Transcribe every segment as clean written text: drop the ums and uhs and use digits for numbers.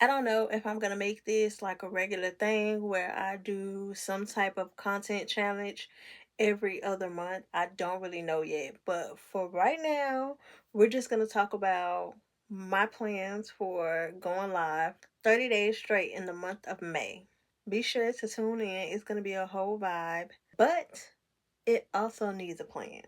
I don't know if I'm gonna make this like a regular thing where I do some type of content challenge every other month. I don't really know yet. But for right now, we're just gonna talk about my plans for going live 30 days straight in the month of May. Be sure to tune in. It's gonna be a whole vibe. But it also needs a plan.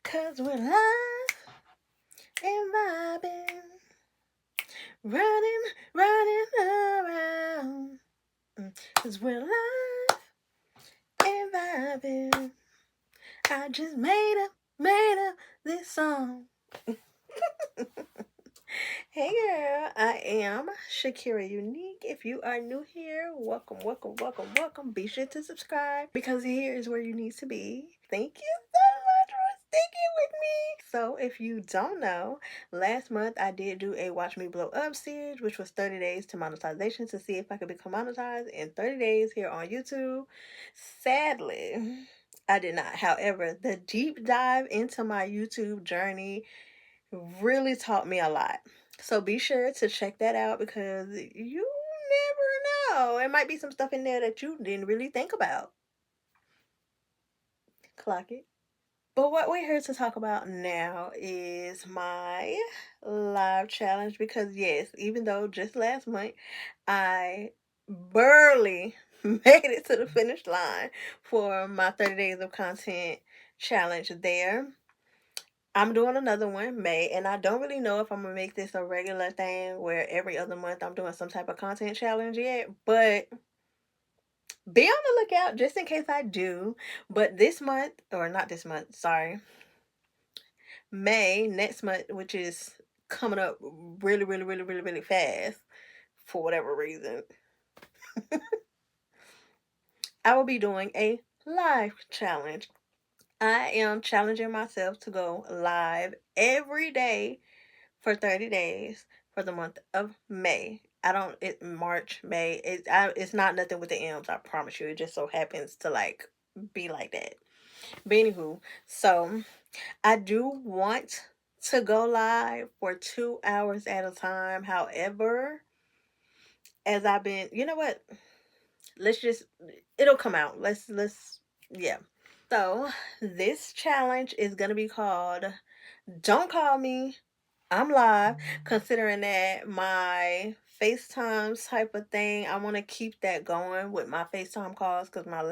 Cause we're live and vibing. Running, running around. Cause we're live and vibing. I just made up this song. Hey girl, I am Shekira Unique. If you are new here, welcome, welcome, welcome, welcome. Be sure to subscribe because here is where you need to be. Thank you so much for sticking with me. So, if you don't know, last month I did do a Watch Me Blow Up series, which was 30 days to monetization to see if I could become monetized in 30 days here on YouTube. Sadly, I did not. However, the deep dive into my YouTube journey really taught me a lot. So be sure to check that out because you never know. It might be some stuff in there that you didn't really think about. Clock it. But what we're here to talk about now is my live challenge because, yes, even though just last month I barely made it to the finish line for my 30 days of content challenge there. I'm doing another one, May, and I don't really know if I'm gonna make this a regular thing where every other month I'm doing some type of content challenge yet, but be on the lookout just in case I do. But this month, or not this month, sorry, May, next month, which is coming up really, really, really, really, really fast for whatever reason, I will be doing a live challenge. I am challenging myself to go live every day for 30 days for the month of May. I don't it March, May. It's not nothing with the M's, I promise you. It just so happens to like be like that. But anywho, so I do want to go live for 2 hours at a time. However, as I've been, you know what? Let's just it'll come out. Let's yeah. So this challenge is gonna be called Don't Call Me, I'm live, considering that my FaceTime type of thing, I want to keep that going with my FaceTime calls because my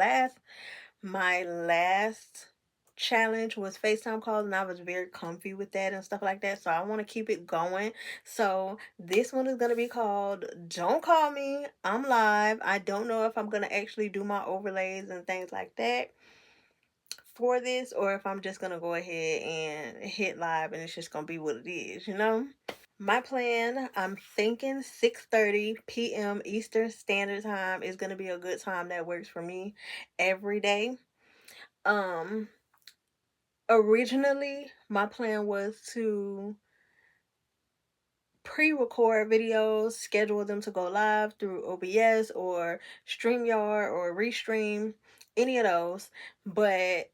last challenge was FaceTime calls and I was very comfy with that and stuff like that. So I want to keep it going. So this one is gonna be called Don't Call Me, I'm live. I don't know if I'm gonna actually do my overlays and things like that for this or if I'm just gonna go ahead and hit live and it's just gonna be what it is, you know? My plan, I'm thinking 6:30 p.m. Eastern Standard Time is going to be a good time that works for me every day. Um Originally my plan was to pre-record videos, schedule them to go live through OBS or StreamYard or Restream, any of those, but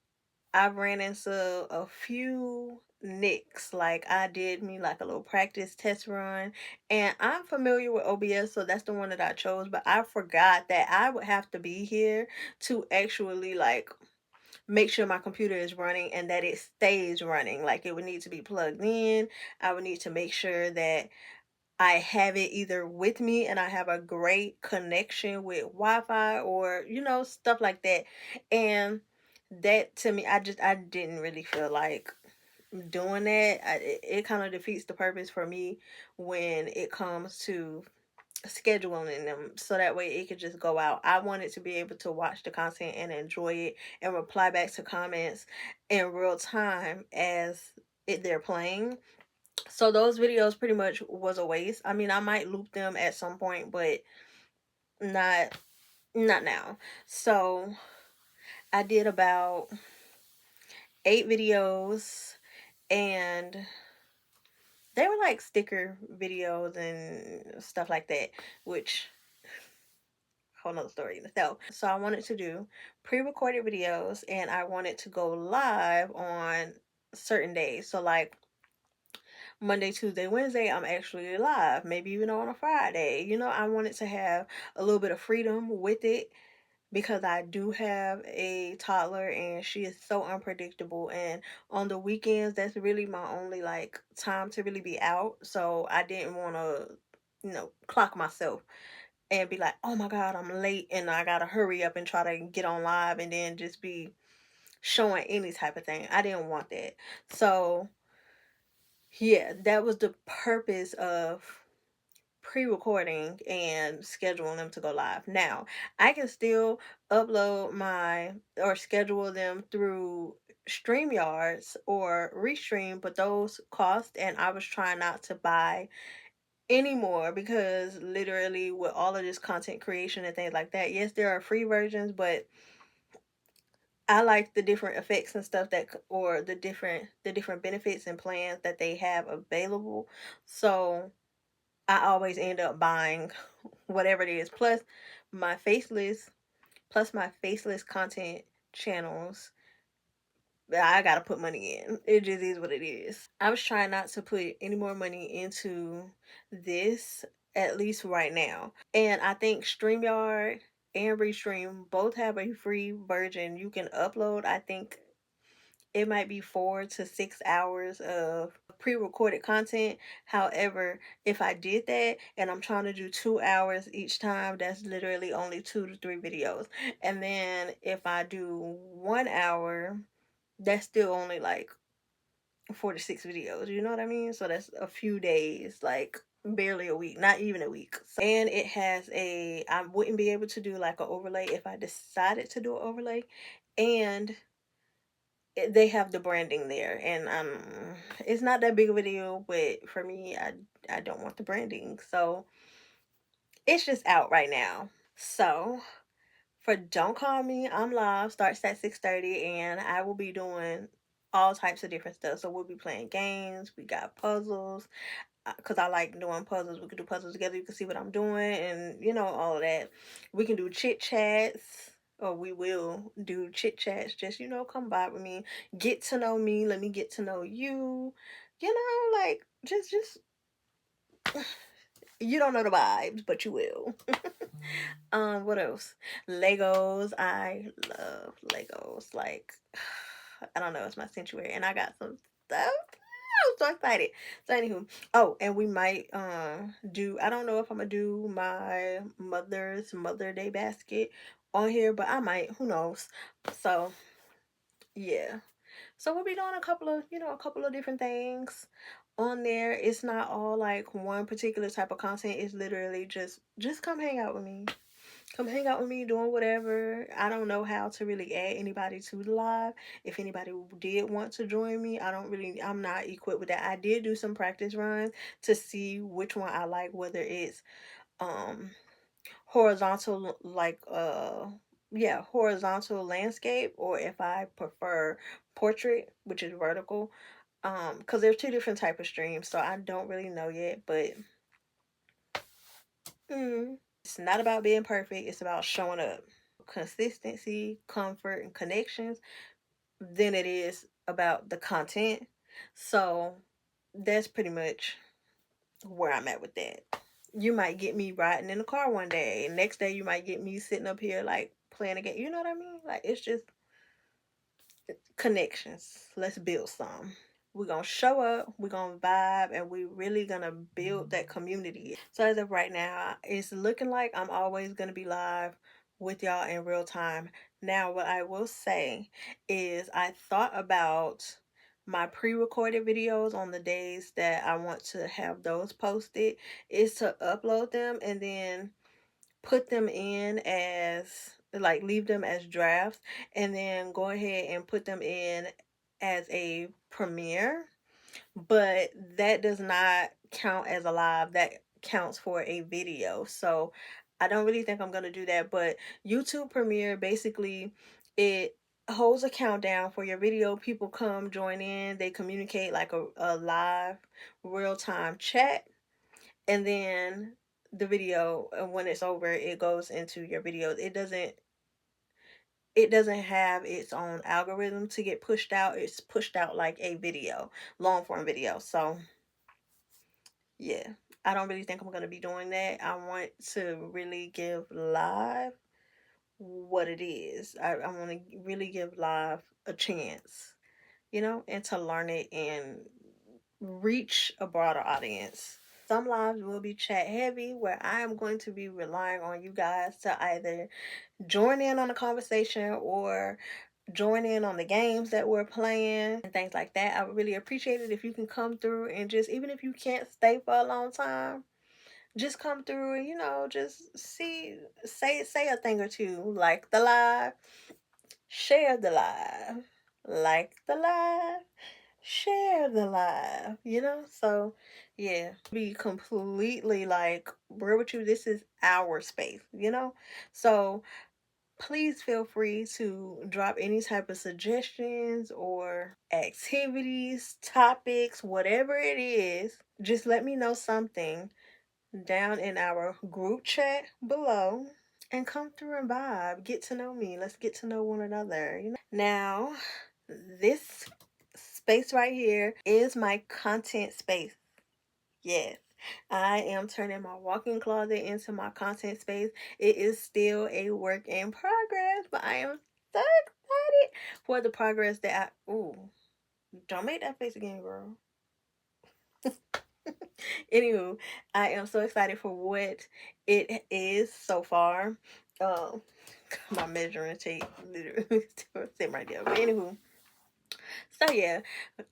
I've ran into a few nicks. Like I did me like a little practice test run, and I'm familiar with OBS, so that's the one that I chose. But I forgot that I would have to be here to actually like make sure my computer is running and that it stays running. Like it would need to be plugged in. I would need to make sure that I have it either with me and I have a great connection with Wi-Fi or stuff like that. And that to me, I didn't really feel like doing that. It kind of defeats the purpose for me when it comes to scheduling them so that way it could just go out. I wanted to be able to watch the content and enjoy it and reply back to comments in real time as they're playing. So those videos pretty much was a waste. I mean, I might loop them at some point, but not not now. So I did about 8 videos and they were like sticker videos and stuff like that, which whole nother story in itself. So I wanted to do pre-recorded videos, and I wanted to go live on certain days. So like Monday, Tuesday, Wednesday, I'm actually live. Maybe even on a Friday. I wanted to have a little bit of freedom with it because I do have a toddler and she is so unpredictable. And on the weekends, that's really my only like time to really be out. So I didn't want to, clock myself and be like, oh my God, I'm late and I gotta hurry up and try to get on live and then just be showing any type of thing. I didn't want that. So yeah, that was the purpose of pre-recording and scheduling them to go live. Now, I can still upload my or schedule them through StreamYards or Restream, but those cost, and I was trying not to buy anymore because literally with all of this content creation and things like that, yes, there are free versions, but I like the different effects and stuff or the different benefits and plans that they have available. So I always end up buying whatever it is. My faceless, my faceless content channels. I gotta put money in. It just is what it is. I was trying not to put any more money into this, at least right now. And I think StreamYard and Restream both have a free version you can upload. I think it might be 4 to 6 hours of pre-recorded content. However, if I did that and I'm trying to do 2 hours each time, that's literally only 2 to 3 videos. And then if I do 1 hour, that's still only like 4 to 6 videos. You know what I mean? So that's a few days, like barely a week, not even a week. And it has I wouldn't be able to do like an overlay if I decided to do an overlay. And they have the branding there, and it's not that big of a deal, but for me, I don't want the branding, so it's just out right now. So for Don't Call Me, I'm live, starts at 6:30, and I will be doing all types of different stuff. So we'll be playing games, we got puzzles, because I like doing puzzles. We can do puzzles together. You can see what I'm doing, and all of that. We can do chit chats, or we will do chit chats. Just come by with me, get to know me. Let me get to know you. Like just you don't know the vibes, but you will. What else? Legos. I love Legos. Like I don't know, it's my sanctuary, and I got some stuff. I'm so excited. So anywho, oh, and we might do. I don't know if I'm gonna do my mother's Mother Day basket on here, but I might. Who knows? So yeah. So we'll be doing a couple of different things on there. It's not all like one particular type of content. It's literally just come hang out with me. Come hang out with me doing whatever. I don't know how to really add anybody to the live. If anybody did want to join me, I'm not equipped with that. I did do some practice runs to see which one I like, whether it's um horizontal, like yeah, horizontal landscape, or if I prefer portrait, which is vertical. Because there's two different type of streams, so I don't really know yet, but it's not about being perfect, it's about showing up. Consistency, comfort, and connections than it is about the content. So that's pretty much where I'm at with that. You might get me riding in the car one day, and next day you might get me sitting up here like playing a game. You know what I mean? Like it's just connections. Let's build some. We're gonna show up, we're gonna vibe, and we're really gonna build that community. So as of right now, it's looking like I'm always gonna be live with y'all in real time. Now, what I will say is I thought about my pre-recorded videos on the days that I want to have those posted is to upload them and then put them in as like leave them as drafts and then go ahead and put them in as a premiere, but that does not count as a live. That counts for a video. So I don't really think I'm going to do that, but YouTube Premiere basically it holds a countdown for your video. People come join in, they communicate like a live real-time chat, and then the video, and when it's over, it goes into your videos. It doesn't have its own algorithm to get pushed out. It's pushed out like a video, long form video. So yeah, I don't really think I'm gonna be doing that. I want to really give live what it is. I want to really give live a chance, and to learn it and reach a broader audience. Some lives will be chat heavy, where I am going to be relying on you guys to either join in on the conversation or join in on the games that we're playing and things like that. I would really appreciate it if you can come through and just, even if you can't stay for a long time, just come through and just say a thing or two, like the live, share the live, like the live, share the live. So yeah, be completely like, where with you, this is our space. So please feel free to drop any type of suggestions or activities, topics, whatever it is. Just let me know something down in our group chat below, and come through and vibe. Get to know me. Let's get to know one another. Now, this space right here is my content space. Yes. I am turning my walk-in closet into my content space. It is still a work in progress, but I am so excited for the progress that ooh, don't make that face again, girl. Anywho, I am so excited for what it is so far. Um, my measuring tape literally sitting right there. But anywho, so yeah,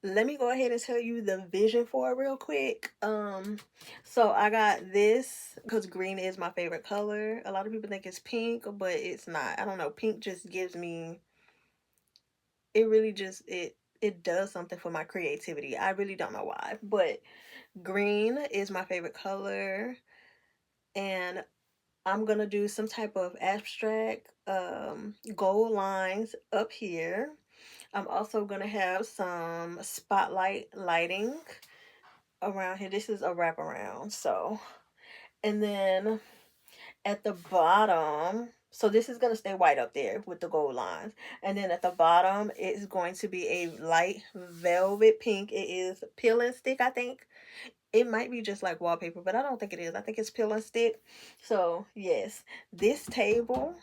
let me go ahead and tell you the vision for it real quick. So I got this because green is my favorite color. A lot of people think it's pink, but it's not. I don't know. Pink just gives me. It really just it does something for my creativity. I really don't know why, but green is my favorite color, and I'm gonna do some type of abstract gold lines up here. I'm also gonna have some spotlight lighting around here. This is a wraparound, so, and then at the bottom, so this is gonna stay white up there with the gold lines, and then at the bottom it's going to be a light velvet pink. It is peel and stick, I think. It might be just like wallpaper, but I don't think it is. I think it's peel and stick. So yes, this table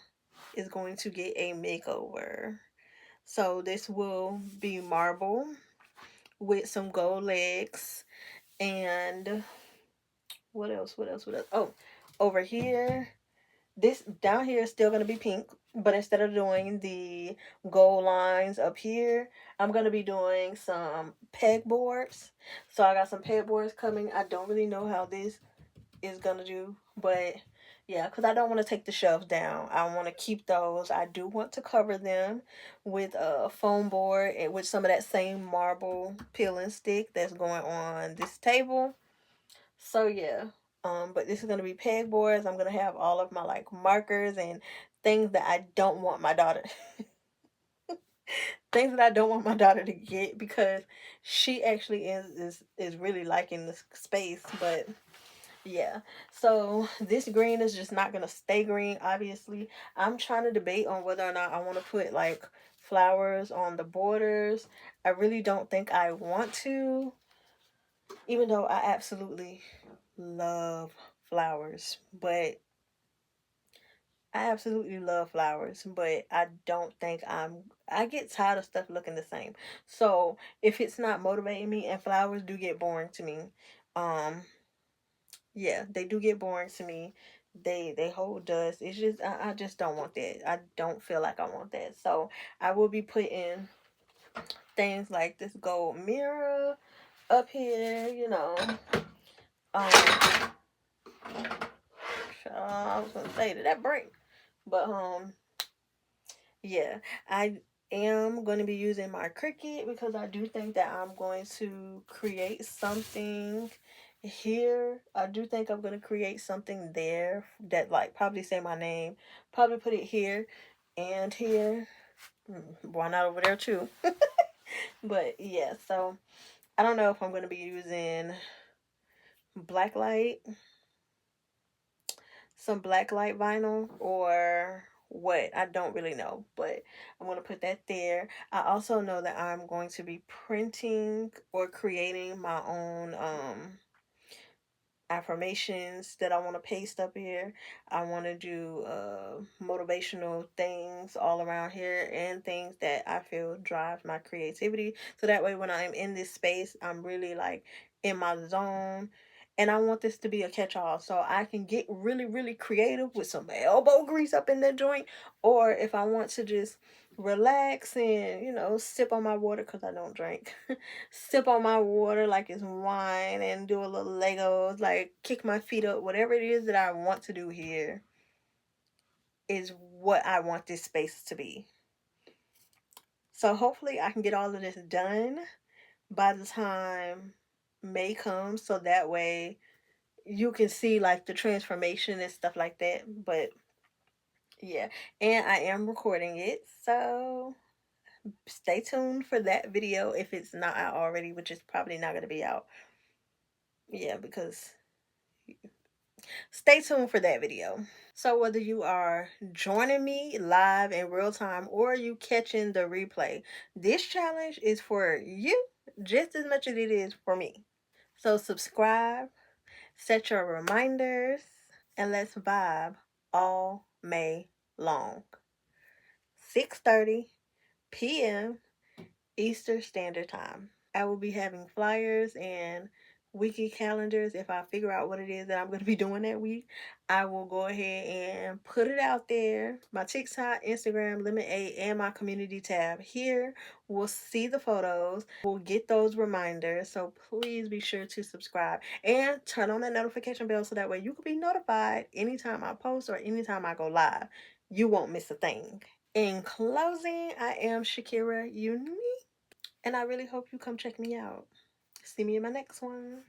is going to get a makeover. So this will be marble with some gold legs, and what else? What else? What else? Oh, over here, this down here is still gonna be pink, but instead of doing the gold lines up here, I'm gonna be doing some pegboards. So I got some pegboards coming. I don't really know how this is gonna do, but yeah, because I don't want to take the shelves down. I want to keep those. I do want to cover them with a foam board and with some of that same marble peel and stick that's going on this table. So yeah, but this is gonna be pegboards. I'm gonna have all of my like markers and things that I don't want my daughter things that I don't want my daughter to get, because she actually is really liking this space. But yeah, so this green is just not gonna stay green, obviously. I'm trying to debate on whether or not I want to put like flowers on the borders. I really don't think I want to, even though I absolutely love flowers. But I absolutely love flowers, but I don't think I get tired of stuff looking the same. So if it's not motivating me, and flowers do get boring to me, um, yeah, they do get boring to me. They hold dust. It's just I just don't want that. I don't feel like I want that. So I will be putting things like this gold mirror up here. Um I was gonna say, did that break? But yeah, I am going to be using my Cricut, because I do think that I'm going to create something here. I do think I'm going to create something there that like probably say my name, probably put it here and here. Why not over there too? But yeah, so I don't know if I'm going to be using black light some black light vinyl or what. I don't really know, but I'm going to put that there. I also know that I'm going to be printing or creating my own affirmations that I want to paste up here. I want to do motivational things all around here and things that I feel drive my creativity. So that way when I'm in this space, I'm really like in my zone. And I want this to be a catch-all so I can get really, really creative with some elbow grease up in that joint. Or if I want to just relax and, sip on my water because I don't drink. Sip on my water like it's wine and do a little Legos, like kick my feet up, whatever it is that I want to do here is what I want this space to be. So hopefully I can get all of this done by the time May comes so that way you can see like the transformation and stuff like that. But yeah, and I am recording it, so stay tuned for that video if it's not out already, which is probably not going to be out. Yeah, because stay tuned for that video. So whether you are joining me live in real time or you catching the replay, this challenge is for you just as much as it is for me. So subscribe, set your reminders, and let's vibe all May long. 6:30 p.m. Eastern Standard Time. I will be having flyers and wiki calendars. If I figure out what it is that I'm going to be doing that week, I will go ahead and put it out there. My TikTok, Instagram, Limit 8, and my community tab here will see the photos. We'll get those reminders. So please be sure to subscribe and turn on that notification bell so that way you can be notified anytime I post or anytime I go live. You won't miss a thing. In closing, I am Shekira Unique. And I really hope you come check me out. See me in my next one.